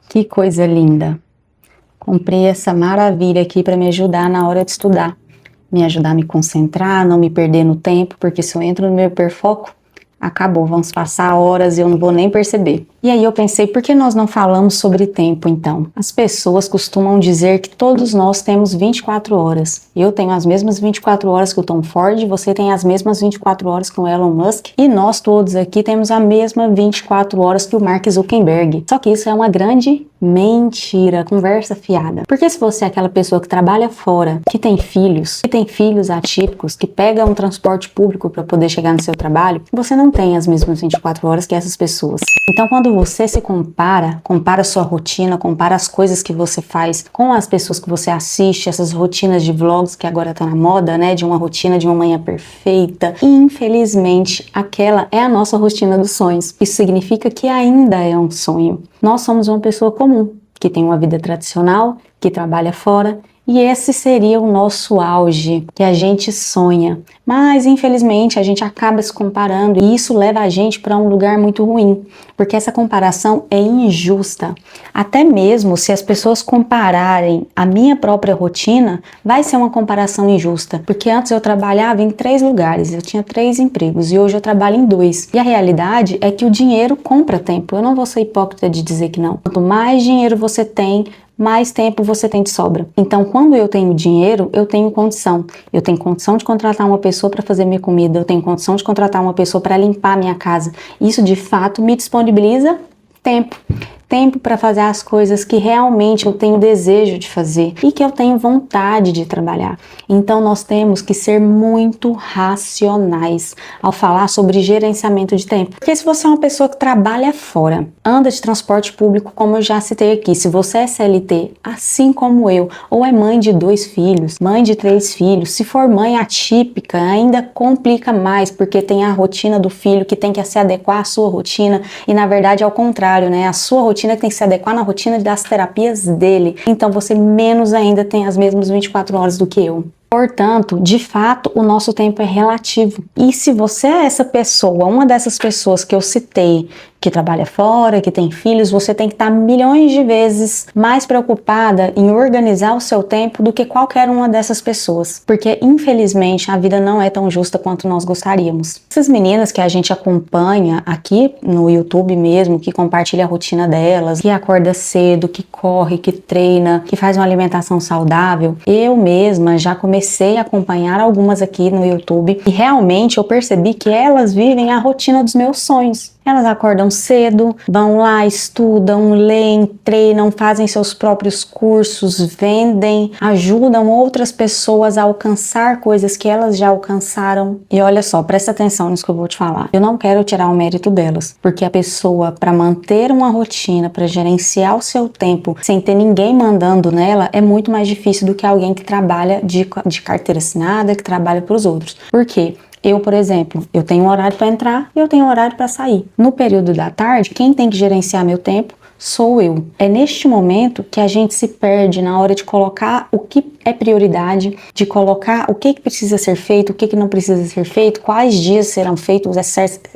Que coisa linda! Comprei essa maravilha aqui para me ajudar na hora de estudar. Me ajudar a me concentrar, não me perder no tempo, porque se eu entro no meu hiperfoco, acabou, vamos passar horas e eu não vou nem perceber. E aí eu pensei, por que nós não falamos sobre tempo então? As pessoas costumam dizer que todos nós temos 24 horas. Eu tenho as mesmas 24 horas que o Tom Ford, você tem as mesmas 24 horas que o Elon Musk, e nós todos aqui temos a mesma 24 horas que o Mark Zuckerberg. Só que isso é uma grande mentira, conversa fiada. Porque se você é aquela pessoa que trabalha fora, que tem filhos atípicos, que pega um transporte público para poder chegar no seu trabalho, você não tem as mesmas 24 horas que essas pessoas. Então, quando você se compara a sua rotina, compara as coisas que você faz com as pessoas que você assiste, essas rotinas de vlogs que agora tá na moda, né, de uma rotina de uma manhã perfeita, e infelizmente aquela é a nossa rotina dos sonhos. Isso significa que ainda é um sonho. Nós somos uma pessoa comum, que tem uma vida tradicional, que trabalha fora, e esse seria o nosso auge, que a gente sonha. Mas, infelizmente, a gente acaba se comparando e isso leva a gente para um lugar muito ruim, porque essa comparação é injusta. Até mesmo se as pessoas compararem a minha própria rotina, vai ser uma comparação injusta, porque antes eu trabalhava em 3 lugares, eu tinha 3 empregos e hoje eu trabalho em 2. E a realidade é que o dinheiro compra tempo, eu não vou ser hipócrita de dizer que não. Quanto mais dinheiro você tem, mais tempo você tem de sobra. Então, quando eu tenho dinheiro, eu tenho condição. Eu tenho condição de contratar uma pessoa para fazer minha comida, eu tenho condição de contratar uma pessoa para limpar minha casa. Isso, de fato, me disponibiliza tempo. Tempo para fazer as coisas que realmente eu tenho desejo de fazer e que eu tenho vontade de trabalhar. Então nós temos que ser muito racionais ao falar sobre gerenciamento de tempo. Porque se você é uma pessoa que trabalha fora, anda de transporte público, como eu já citei aqui, se você é CLT, assim como eu, ou é mãe de 2 filhos, mãe de 3 filhos, se for mãe atípica, ainda complica mais, porque tem a rotina do filho que tem que se adequar à sua rotina e na verdade é ao contrário, né? A sua rotina que tem que se adequar na rotina das terapias dele. Então você menos ainda tem as mesmas 24 horas do que eu. Portanto, de fato, o nosso tempo é relativo. E se você é essa pessoa, uma dessas pessoas que eu citei, que trabalha fora, que tem filhos, você tem que estar milhões de vezes mais preocupada em organizar o seu tempo do que qualquer uma dessas pessoas. Porque, infelizmente, a vida não é tão justa quanto nós gostaríamos. Essas meninas que a gente acompanha aqui no YouTube mesmo, que compartilha a rotina delas, que acorda cedo, que corre, que treina, que faz uma alimentação saudável, eu mesma já comecei a acompanhar algumas aqui no YouTube e realmente eu percebi que elas vivem a rotina dos meus sonhos. Elas acordam cedo, vão lá, estudam, leem, treinam, fazem seus próprios cursos, vendem, ajudam outras pessoas a alcançar coisas que elas já alcançaram. E olha só, presta atenção nisso que eu vou te falar. Eu não quero tirar o mérito delas, porque a pessoa, para manter uma rotina, para gerenciar o seu tempo, sem ter ninguém mandando nela, é muito mais difícil do que alguém que trabalha de carteira assinada, que trabalha para os outros. Por quê? Eu, por exemplo, eu tenho um horário para entrar e eu tenho um horário para sair. No período da tarde, quem tem que gerenciar meu tempo sou eu. É neste momento que a gente se perde na hora de colocar o que é prioridade, de colocar o que precisa ser feito, o que não precisa ser feito, quais dias serão feitos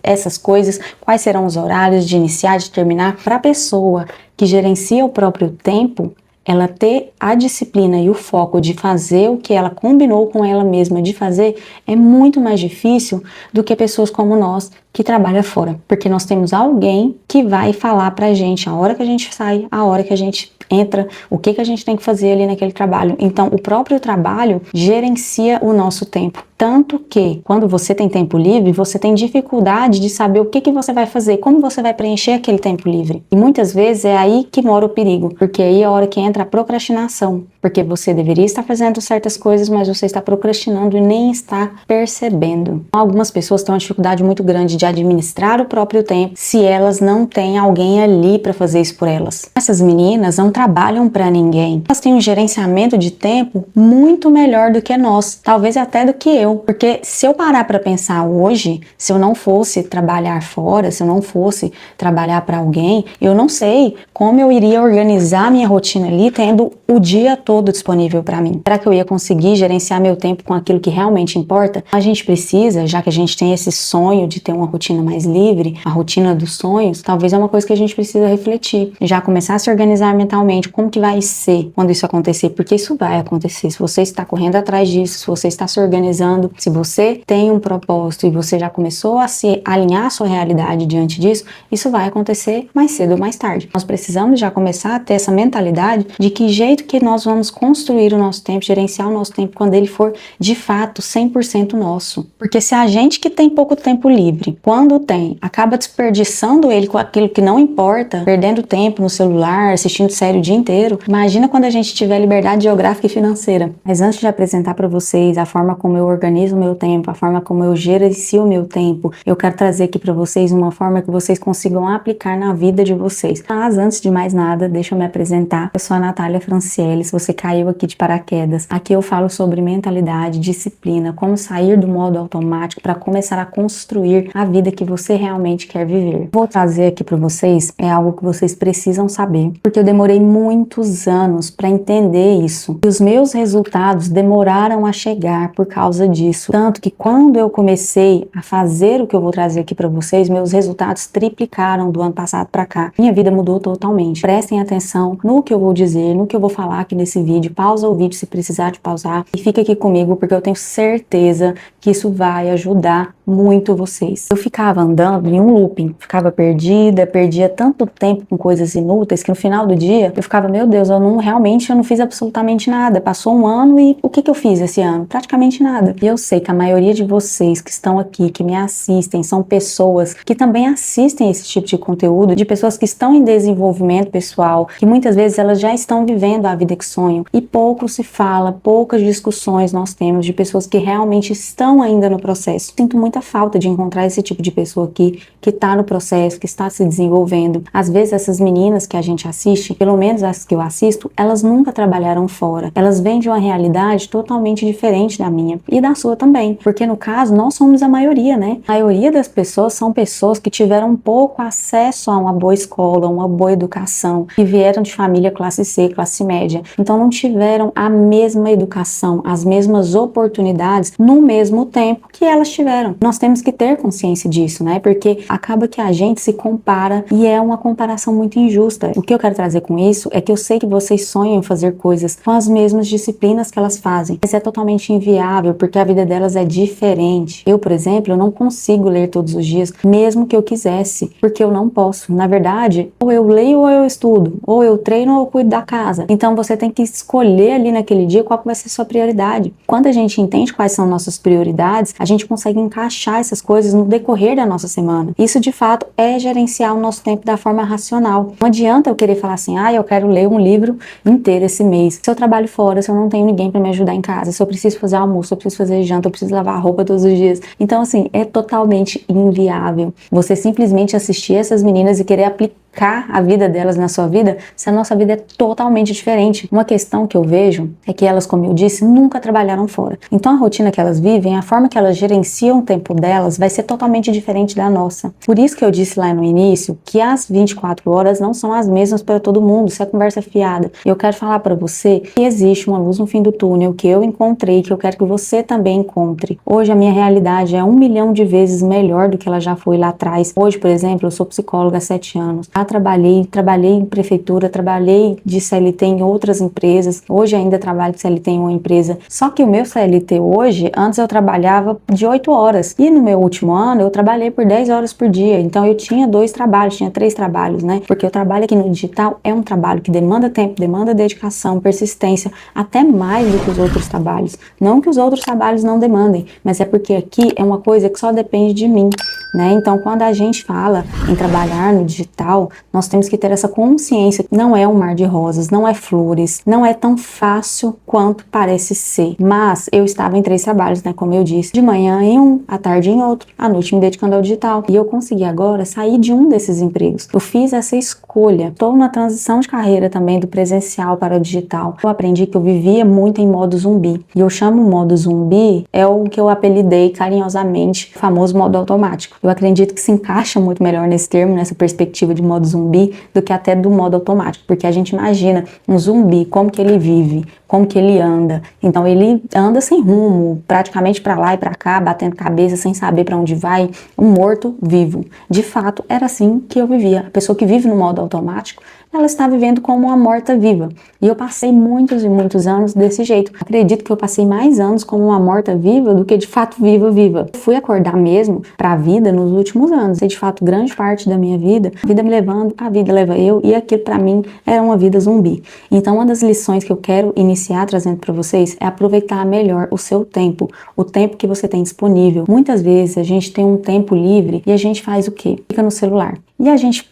essas coisas, quais serão os horários de iniciar, de terminar. Para a pessoa que gerencia o próprio tempo, ela ter a disciplina e o foco de fazer o que ela combinou com ela mesma de fazer é muito mais difícil do que pessoas como nós que trabalham fora. Porque nós temos alguém que vai falar pra gente a hora que a gente sai, a hora que a gente entra, o que a gente tem que fazer ali naquele trabalho. Então, o próprio trabalho gerencia o nosso tempo. Tanto que, quando você tem tempo livre, você tem dificuldade de saber o que você vai fazer, como você vai preencher aquele tempo livre. E muitas vezes é aí que mora o perigo, porque aí é a hora que entra a procrastinação. Porque você deveria estar fazendo certas coisas, mas você está procrastinando e nem está percebendo. Algumas pessoas têm uma dificuldade muito grande de administrar o próprio tempo se elas não têm alguém ali para fazer isso por elas. Essas meninas não trabalham para ninguém. Elas têm um gerenciamento de tempo muito melhor do que nós, talvez até do que eu. Porque se eu parar para pensar hoje, se eu não fosse trabalhar fora, se eu não fosse trabalhar para alguém, eu não sei como eu iria organizar minha rotina ali tendo o dia todo disponível para mim. Será que eu ia conseguir gerenciar meu tempo com aquilo que realmente importa? A gente precisa, já que a gente tem esse sonho de ter uma rotina mais livre, a rotina dos sonhos, talvez é uma coisa que a gente precisa refletir. Já começar a se organizar mentalmente, como que vai ser quando isso acontecer, porque isso vai acontecer. Se você está correndo atrás disso, se você está se organizando, se você tem um propósito e você já começou a se alinhar a sua realidade diante disso, isso vai acontecer mais cedo ou mais tarde. Nós precisamos já começar a ter essa mentalidade de que jeito que nós vamos construir o nosso tempo, gerenciar o nosso tempo quando ele for de fato 100% nosso. Porque se a gente que tem pouco tempo livre, quando tem, acaba desperdiçando ele com aquilo que não importa, perdendo tempo no celular, assistindo série o dia inteiro, imagina quando a gente tiver liberdade geográfica e financeira. Mas antes de apresentar para vocês a forma como eu organizo o meu tempo, a forma como eu gerencio o meu tempo, eu quero trazer aqui para vocês uma forma que vocês consigam aplicar na vida de vocês. Mas antes de mais nada, deixa eu me apresentar. Eu sou a Natália Franciele, se você caiu aqui de paraquedas. Aqui eu falo sobre mentalidade, disciplina, como sair do modo automático para começar a construir a vida que você realmente quer viver. Vou trazer aqui para vocês algo que vocês precisam saber, porque eu demorei muitos anos para entender isso. E os meus resultados demoraram a chegar por causa disso. Tanto que quando eu comecei a fazer o que eu vou trazer aqui para vocês, meus resultados triplicaram do ano passado para cá. Minha vida mudou totalmente. Prestem atenção no que eu vou dizer, no que eu vou falar aqui nesse vídeo. Pausa o vídeo se precisar de pausar e fica aqui comigo porque eu tenho certeza que isso vai ajudar muito vocês. Eu ficava andando em um looping, ficava perdida, perdia tanto tempo com coisas inúteis que no final do dia eu ficava, meu Deus, eu não fiz absolutamente nada. Passou um ano e o que eu fiz esse ano? Praticamente nada. E eu sei que a maioria de vocês que estão aqui, que me assistem, são pessoas que também assistem esse tipo de conteúdo, de pessoas que estão em desenvolvimento pessoal, que muitas vezes elas já estão vivendo a vida que sonham e pouco se fala, poucas discussões nós temos de pessoas que realmente estão ainda no processo. Sinto muita falta de encontrar esse tipo de pessoa aqui que está no processo, que está se desenvolvendo. Às vezes essas meninas que a gente assiste, pelo menos as que eu assisto, elas nunca trabalharam fora. Elas vêm de uma realidade totalmente diferente da minha e da sua também, porque no caso nós somos a maioria, né? A maioria das pessoas são pessoas que tiveram pouco acesso a uma boa escola, uma boa educação, que vieram de família classe C, classe média. Então não tiveram a mesma educação, as mesmas oportunidades no mesmo tempo que elas tiveram. Nós temos que ter consciência disso, né? Porque acaba que a gente se compara e é uma comparação muito injusta. O que eu quero trazer com isso é que eu sei que vocês sonham em fazer coisas com as mesmas disciplinas que elas fazem, mas é totalmente inviável porque a vida delas é diferente. Eu, por exemplo, eu não consigo ler todos os dias, mesmo que eu quisesse, porque eu não posso. Na verdade, ou eu leio ou eu estudo, ou eu treino ou eu cuido da casa. Então você tem que escolher ali naquele dia qual vai ser a sua prioridade. Quando a gente entende quais são nossas prioridades, a gente consegue encaixar essas coisas no decorrer da nossa semana. Isso de fato é gerenciar o nosso tempo da forma racional. Não adianta eu querer falar assim, eu quero ler um livro inteiro esse mês. Se eu trabalho fora, se eu não tenho ninguém para me ajudar em casa, se eu preciso fazer almoço, se eu preciso fazer janta, eu preciso lavar roupa todos os dias. Então assim, é totalmente inviável você simplesmente assistir essas meninas e querer aplicar a vida delas na sua vida, se a nossa vida é totalmente diferente. Uma questão que eu vejo é que elas, como eu disse, nunca trabalharam fora. Então a rotina que elas vivem, a forma que elas gerenciam o tempo delas vai ser totalmente diferente da nossa. Por isso que eu disse lá no início que as 24 horas não são as mesmas para todo mundo, isso é conversa fiada. Eu quero falar para você que existe uma luz no fim do túnel, que eu encontrei, que eu quero que você também encontre. Hoje a minha realidade é 1 milhão de vezes melhor do que ela já foi lá atrás. Hoje, por exemplo, eu sou psicóloga há 7 anos. Trabalhei em prefeitura, trabalhei de CLT em outras empresas, hoje ainda trabalho de CLT em uma empresa, só que o meu CLT hoje, antes eu trabalhava de 8 horas, e no meu último ano eu trabalhei por 10 horas por dia, então eu tinha 2 trabalhos, tinha 3 trabalhos, né, porque o trabalho aqui no digital é um trabalho que demanda tempo, demanda dedicação, persistência, até mais do que os outros trabalhos, não que os outros trabalhos não demandem, mas é porque aqui é uma coisa que só depende de mim, né, então quando a gente fala em trabalhar no digital, nós temos que ter essa consciência que não é um mar de rosas, não é flores, não é tão fácil quanto parece ser. Mas eu estava em 3 trabalhos, né, como eu disse, de manhã em um, à tarde em outro, à noite me dedicando ao digital. E eu consegui agora sair de um desses empregos. Eu fiz essa escolha. Estou na transição de carreira também do presencial para o digital. Eu aprendi que eu vivia muito em modo zumbi. E eu chamo o modo zumbi, é o que eu apelidei carinhosamente, o famoso modo automático. Eu acredito que se encaixa muito melhor nesse termo, nessa perspectiva de modo zumbi, do que até do modo automático, porque a gente imagina um zumbi, como que ele vive, como que ele anda. Então ele anda sem rumo, praticamente para lá e para cá, batendo cabeça sem saber para onde vai, um morto vivo. De fato, era assim que eu vivia. A pessoa que vive no modo automático, ela está vivendo como uma morta-viva. E eu passei muitos e muitos anos desse jeito. Acredito que eu passei mais anos como uma morta-viva do que de fato viva. Eu fui acordar mesmo para a vida nos últimos anos. E de fato, grande parte da minha vida, a vida me levando, a vida leva eu, e aquilo para mim era uma vida zumbi. Então, uma das lições que eu quero iniciar trazendo para vocês é aproveitar melhor o seu tempo, o tempo que você tem disponível. Muitas vezes a gente tem um tempo livre e a gente faz o quê? Fica no celular. E a gente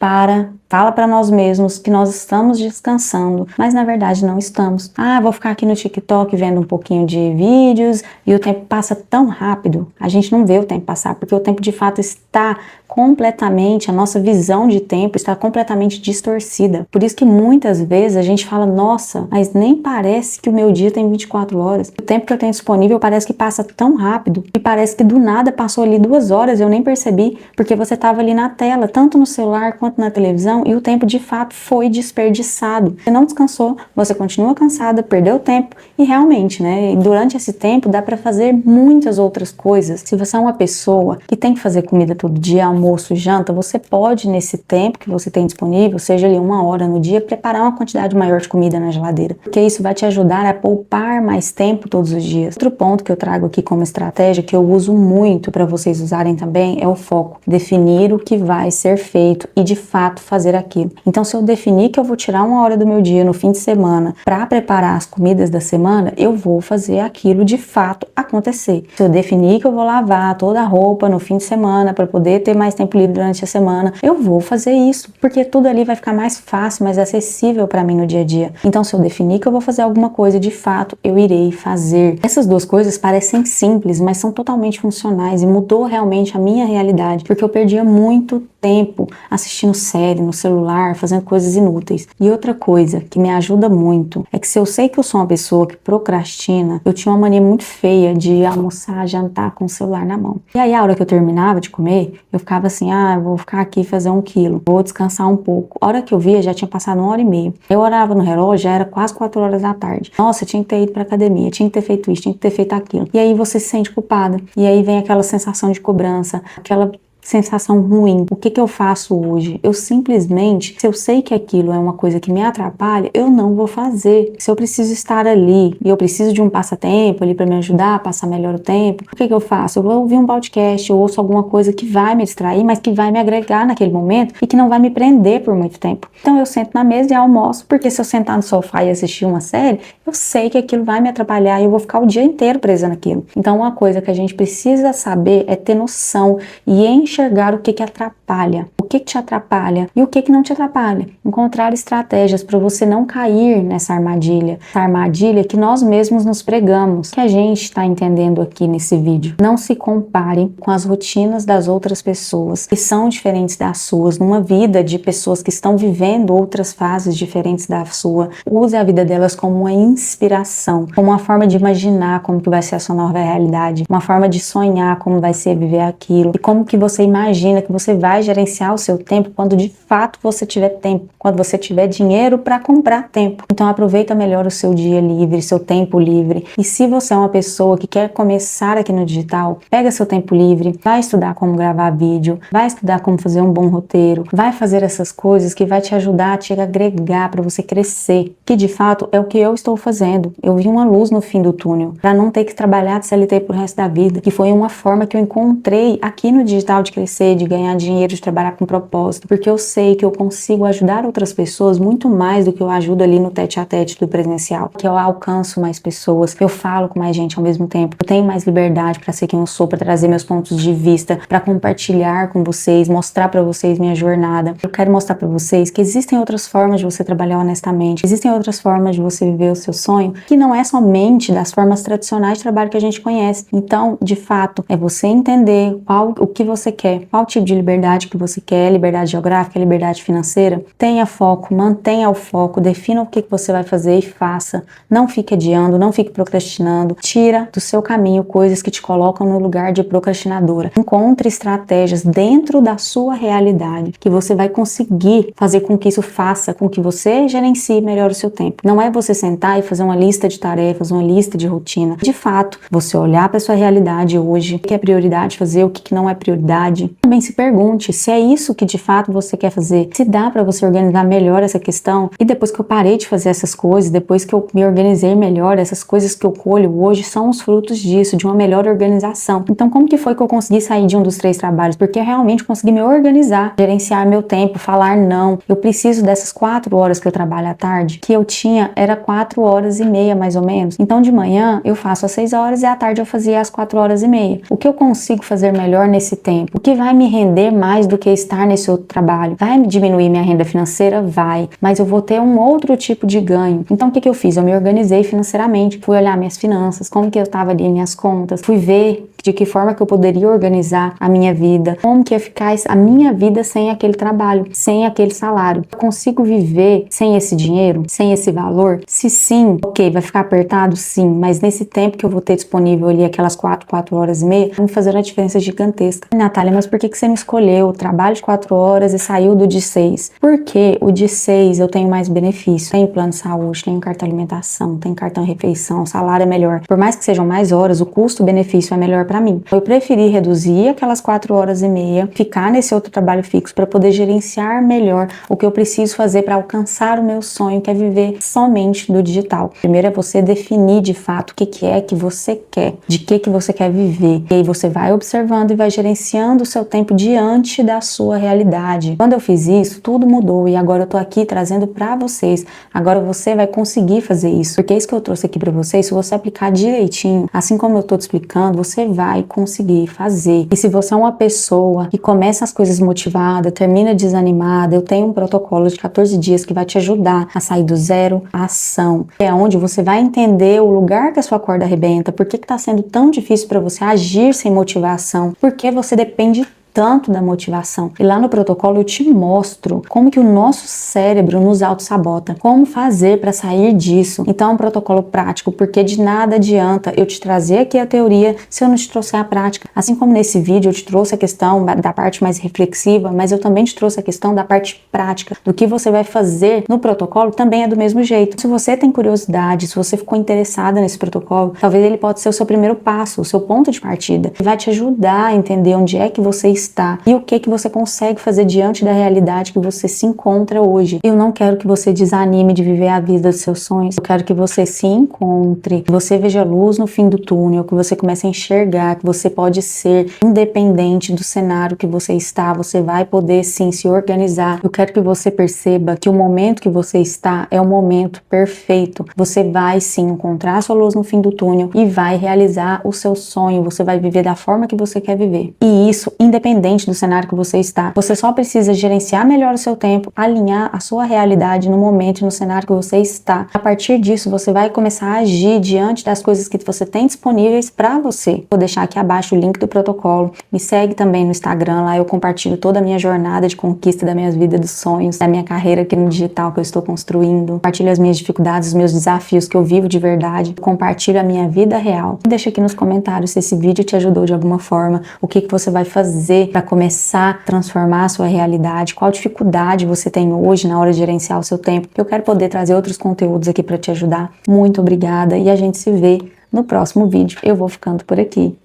fala para nós mesmos que nós estamos descansando, mas na verdade não estamos. Vou ficar aqui no TikTok vendo um pouquinho de vídeos e o tempo passa tão rápido. A gente não vê o tempo passar, porque o tempo de fato está completamente, a nossa visão de tempo está completamente distorcida. Por isso que muitas vezes a gente fala, nossa, mas nem parece que o meu dia tem 24 horas. O tempo que eu tenho disponível parece que passa tão rápido e parece que do nada passou ali 2 horas, eu nem percebi, porque você estava ali na tela, tanto no celular quanto na televisão, e o tempo de fato foi desperdiçado. Você não descansou, você continua cansada, perdeu tempo e realmente, né, durante esse tempo dá para fazer muitas outras coisas. Se você é uma pessoa que tem que fazer comida todo dia, almoço, janta, você pode nesse tempo que você tem disponível, seja ali 1 hora no dia, preparar uma quantidade maior de comida na geladeira, porque isso vai te ajudar a poupar mais tempo todos os dias. Outro ponto que eu trago aqui como estratégia, que eu uso muito para vocês usarem também, é o foco. Definir o que vai ser feito e de fato fazer aquilo. Então, se eu definir que eu vou tirar 1 hora do meu dia no fim de semana para preparar as comidas da semana, eu vou fazer aquilo de fato acontecer. Se eu definir que eu vou lavar toda a roupa no fim de semana para poder ter mais tempo livre durante a semana, eu vou fazer isso, porque tudo ali vai ficar mais fácil, mais acessível para mim no dia a dia. Então, se eu definir que eu vou fazer alguma coisa, de fato, eu irei fazer. Essas duas coisas parecem simples, mas são totalmente funcionais e mudou realmente a minha realidade, porque eu perdia muito tempo assistindo série no celular, fazendo coisas inúteis. E outra coisa que me ajuda muito é que se eu sei que eu sou uma pessoa que procrastina, eu tinha uma mania muito feia de almoçar, jantar com o celular na mão. E aí a hora que eu terminava de comer, eu ficava assim, eu vou ficar aqui fazer 1 quilo, vou descansar um pouco. A hora que eu via, já tinha passado 1h30. Eu olhava no relógio, já era quase 4 horas da tarde. Nossa, eu tinha que ter ido pra academia, tinha que ter feito isso, tinha que ter feito aquilo. E aí você se sente culpada. E aí vem aquela sensação de cobrança, aquela sensação ruim. O que eu faço hoje? Eu simplesmente, se eu sei que aquilo é uma coisa que me atrapalha, eu não vou fazer. Se eu preciso estar ali e eu preciso de um passatempo ali para me ajudar a passar melhor o tempo, o que eu faço? Eu vou ouvir um podcast, eu ouço alguma coisa que vai me distrair, mas que vai me agregar naquele momento e que não vai me prender por muito tempo. Então eu sento na mesa e almoço, porque se eu sentar no sofá e assistir uma série, eu sei que aquilo vai me atrapalhar e eu vou ficar o dia inteiro presa naquilo. Então uma coisa que a gente precisa saber é ter noção e enxergar o que atrapalha, o que te atrapalha e o que não te atrapalha. Encontrar estratégias para você não cair nessa armadilha, essa armadilha que nós mesmos nos pregamos, que a gente está entendendo aqui nesse vídeo. Não se compare com as rotinas das outras pessoas que são diferentes das suas, numa vida de pessoas que estão vivendo outras fases diferentes da sua. Use a vida delas como uma inspiração, como uma forma de imaginar como que vai ser a sua nova realidade, uma forma de sonhar como vai ser viver aquilo e como que você imagina que você vai gerenciar o seu tempo quando de fato você tiver tempo, quando você tiver dinheiro para comprar tempo. Então aproveita melhor o seu dia livre, seu tempo livre. E se você é uma pessoa que quer começar aqui no digital, pega seu tempo livre, vai estudar como gravar vídeo, vai estudar como fazer um bom roteiro, vai fazer essas coisas que vai te ajudar a te agregar para você crescer, que de fato é o que eu estou fazendo. Eu vi uma luz no fim do túnel, para não ter que trabalhar de CLT pro resto da vida, que foi uma forma que eu encontrei aqui no digital de crescer, de ganhar dinheiro, de trabalhar com propósito, porque eu sei que eu consigo ajudar outras pessoas muito mais do que eu ajudo ali no tete-a-tete do presencial, que eu alcanço mais pessoas, eu falo com mais gente ao mesmo tempo, eu tenho mais liberdade para ser quem eu sou, para trazer meus pontos de vista, para compartilhar com vocês, mostrar para vocês minha jornada. Eu quero mostrar para vocês que existem outras formas de você trabalhar honestamente, existem outras formas de você viver o seu sonho, que não é somente das formas tradicionais de trabalho que a gente conhece. Então, de fato, é você entender o que você quer, qual tipo de liberdade que você quer, liberdade geográfica, liberdade financeira. Tenha foco, mantenha o foco, defina o que você vai fazer e faça. Não fique adiando, não fique procrastinando. Tira do seu caminho coisas que te colocam no lugar de procrastinadora. Encontre estratégias dentro da sua realidade que você vai conseguir fazer com que isso faça com que você gerencie melhor o seu tempo. Não é você sentar e fazer uma lista de tarefas, uma lista de rotina. De fato, você olhar para sua realidade hoje, o que é prioridade fazer, o que não é prioridade. Também se pergunte se é isso que de fato você quer fazer, se dá para você organizar melhor essa questão. E depois que eu parei de fazer essas coisas, depois que eu me organizei melhor, essas coisas que eu colho hoje são os frutos disso, de uma melhor organização. Então, como que foi que eu consegui sair de um dos 3 trabalhos? Porque eu realmente consegui me organizar, gerenciar meu tempo, falar não. Eu preciso dessas 4 horas que eu trabalho à tarde, que eu tinha era 4 horas e meia mais ou menos. Então, de manhã eu faço às 6 horas e à tarde eu fazia às 4 horas e meia. O que eu consigo fazer melhor nesse tempo? O que vai me render mais do que estar nesse outro trabalho? Vai diminuir minha renda financeira? Vai. Mas eu vou ter um outro tipo de ganho. Então, o que eu fiz? Eu me organizei financeiramente, fui olhar minhas finanças, como que eu estava ali, minhas contas, fui ver de que forma que eu poderia organizar a minha vida, como que ia ficar a minha vida sem aquele trabalho, sem aquele salário. Eu consigo viver sem esse dinheiro, sem esse valor? Se sim, ok, vai ficar apertado? Sim, mas nesse tempo que eu vou ter disponível ali, aquelas 4 horas e meia, vai me fazer uma diferença gigantesca. Natália, mas por que você não escolheu o trabalho de 4 horas e saiu do de 6? Porque o de 6 eu tenho mais benefício, tenho plano de saúde, tenho cartão alimentação, tenho cartão refeição, o salário é melhor. Por mais que sejam mais horas, o custo-benefício é melhor para mim. Eu preferi reduzir aquelas 4 horas e meia, ficar nesse outro trabalho fixo para poder gerenciar melhor o que eu preciso fazer para alcançar o meu sonho, que é viver somente do digital. Primeiro é você definir de fato o que é que você quer, de que você quer viver. E aí você vai observando e vai gerenciando o seu tempo diante da sua realidade. Quando eu fiz isso, tudo mudou e agora eu tô aqui trazendo para vocês. Agora você vai conseguir fazer isso, porque é isso que eu trouxe aqui para vocês. Se você aplicar direitinho, assim como eu tô te explicando, você vai conseguir fazer. E se você é uma pessoa que começa as coisas motivada, termina desanimada, eu tenho um protocolo de 14 dias que vai te ajudar a sair do zero à ação. É onde você vai entender o lugar que a sua corda arrebenta, por que tá sendo tão difícil para você agir sem motivação, porque você depende tanto da motivação. E lá no protocolo eu te mostro como que o nosso cérebro nos auto-sabota, como fazer para sair disso. Então é um protocolo prático, porque de nada adianta eu te trazer aqui a teoria se eu não te trouxer a prática. Assim como nesse vídeo eu te trouxe a questão da parte mais reflexiva, mas eu também te trouxe a questão da parte prática, do que você vai fazer no protocolo também é do mesmo jeito. Se você tem curiosidade, se você ficou interessada nesse protocolo, talvez ele pode ser o seu primeiro passo, o seu ponto de partida, e vai te ajudar a entender onde é que você está e o que você consegue fazer diante da realidade que você se encontra hoje. Eu não quero que você desanime de viver a vida dos seus sonhos. Eu quero que você se encontre, que você veja luz no fim do túnel, que você comece a enxergar que você pode ser independente do cenário que você está. Você vai poder sim se organizar. Eu quero que você perceba que o momento que você está é o momento perfeito. Você vai sim encontrar a sua luz no fim do túnel e vai realizar o seu sonho. Você vai viver da forma que você quer viver. E isso, independente do cenário que você está. Você só precisa gerenciar melhor o seu tempo, alinhar a sua realidade no momento e no cenário que você está. A partir disso, você vai começar a agir diante das coisas que você tem disponíveis para você. Vou deixar aqui abaixo o link do protocolo. Me segue também no Instagram, lá eu compartilho toda a minha jornada de conquista da minha vida dos sonhos, da minha carreira aqui no digital que eu estou construindo. Compartilho as minhas dificuldades, os meus desafios que eu vivo de verdade. Compartilho a minha vida real. Deixa aqui nos comentários se esse vídeo te ajudou de alguma forma, o que você vai fazer para começar a transformar a sua realidade, qual dificuldade você tem hoje na hora de gerenciar o seu tempo. Eu quero poder trazer outros conteúdos aqui para te ajudar. Muito obrigada e a gente se vê no próximo vídeo. Eu vou ficando por aqui.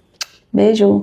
Beijo!